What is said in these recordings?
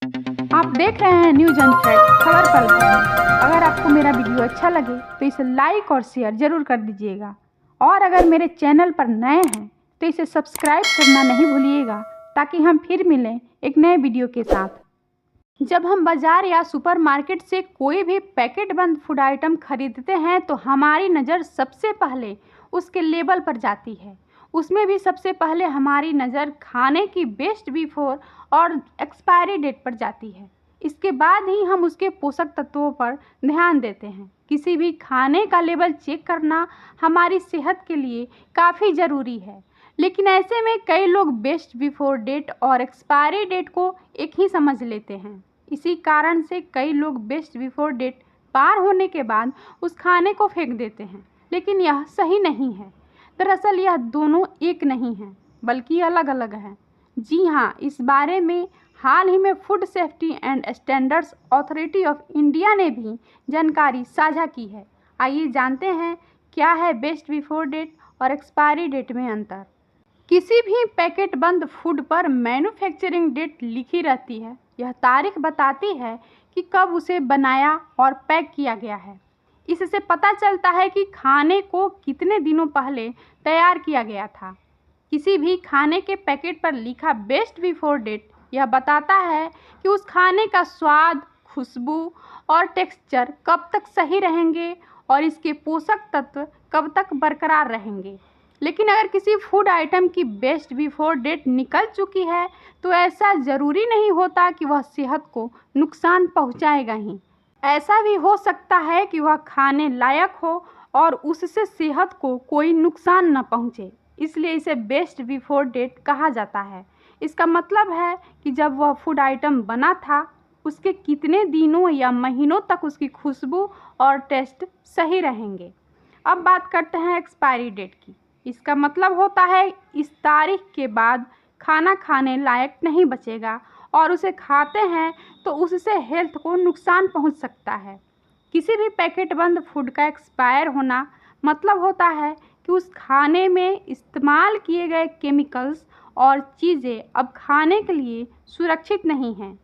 आप देख रहे हैं न्यूज़ अनफैक्ट खबर पल भर। अगर आपको मेरा वीडियो अच्छा लगे तो इसे लाइक और शेयर ज़रूर कर दीजिएगा, और अगर मेरे चैनल पर नए हैं तो इसे सब्सक्राइब करना नहीं भूलिएगा, ताकि हम फिर मिलें एक नए वीडियो के साथ। जब हम बाज़ार या सुपरमार्केट से कोई भी पैकेट बंद फूड आइटम खरीदते हैं तो हमारी नज़र सबसे पहले उसके लेबल पर जाती है। उसमें भी सबसे पहले हमारी नज़र खाने की बेस्ट बिफोर और एक्सपायरी डेट पर जाती है। इसके बाद ही हम उसके पोषक तत्वों पर ध्यान देते हैं। किसी भी खाने का लेबल चेक करना हमारी सेहत के लिए काफ़ी ज़रूरी है, लेकिन ऐसे में कई लोग बेस्ट बिफोर डेट और एक्सपायरी डेट को एक ही समझ लेते हैं। इसी कारण से कई लोग बेस्ट बिफोर डेट पार होने के बाद उस खाने को फेंक देते हैं, लेकिन यह सही नहीं है। दरअसल यह दोनों एक नहीं हैं, बल्कि अलग अलग हैं। जी हाँ, इस बारे में हाल ही में food safety and standards authority of India ने भी जानकारी साझा की है। आइए जानते हैं क्या है बेस्ट बिफोर डेट और एक्सपायरी डेट में अंतर। किसी भी पैकेट बंद फूड पर मैन्युफैक्चरिंग डेट लिखी रहती है। यह तारीख बताती है कि कब उसे बनाया और पैक किया गया है। इससे पता चलता है कि खाने को कितने दिनों पहले तैयार किया गया था। किसी भी खाने के पैकेट पर लिखा बेस्ट बिफोर डेट यह बताता है कि उस खाने का स्वाद, खुशबू और टेक्सचर कब तक सही रहेंगे और इसके पोषक तत्व कब तक बरकरार रहेंगे। लेकिन अगर किसी फूड आइटम की बेस्ट बिफोर डेट निकल चुकी है तो ऐसा ज़रूरी नहीं होता कि वह सेहत को नुकसान पहुंचाएगा ही। ऐसा भी हो सकता है कि वह खाने लायक हो और उससे सेहत को कोई नुकसान न पहुंचे, इसलिए इसे बेस्ट बिफोर डेट कहा जाता है। इसका मतलब है कि जब वह फूड आइटम बना था उसके कितने दिनों या महीनों तक उसकी खुशबू और टेस्ट सही रहेंगे। अब बात करते हैं एक्सपायरी डेट की। इसका मतलब होता है इस तारीख के बाद खाना खाने लायक नहीं बचेगा और उसे खाते हैं तो उससे हेल्थ को नुकसान पहुंच सकता है। किसी भी पैकेट बंद फूड का एक्सपायर होना मतलब होता है कि उस खाने में इस्तेमाल किए गए केमिकल्स और चीज़ें अब खाने के लिए सुरक्षित नहीं हैं।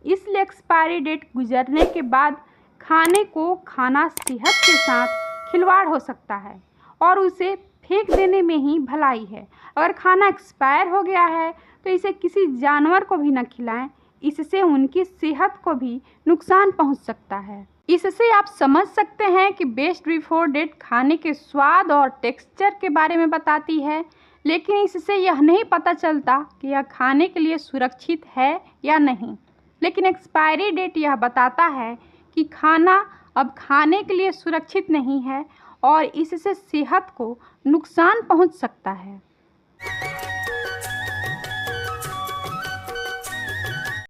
इसलिए एक्सपायरी डेट गुजरने के बाद खाने को खाना सेहत के साथ खिलवाड़ हो सकता है और उसे फेंक देने में ही भलाई है। अगर खाना एक्सपायर हो गया है तो इसे किसी जानवर को भी न खिलाएं, इससे उनकी सेहत को भी नुकसान पहुंच सकता है। इससे आप समझ सकते हैं कि बेस्ट बिफोर डेट खाने के स्वाद और टेक्सचर के बारे में बताती है, लेकिन इससे यह नहीं पता चलता कि यह खाने के लिए सुरक्षित है या नहीं। लेकिन एक्सपायरी डेट यह बताता है कि खाना अब खाने के लिए सुरक्षित नहीं है और इससे सेहत को नुकसान पहुंच सकता है।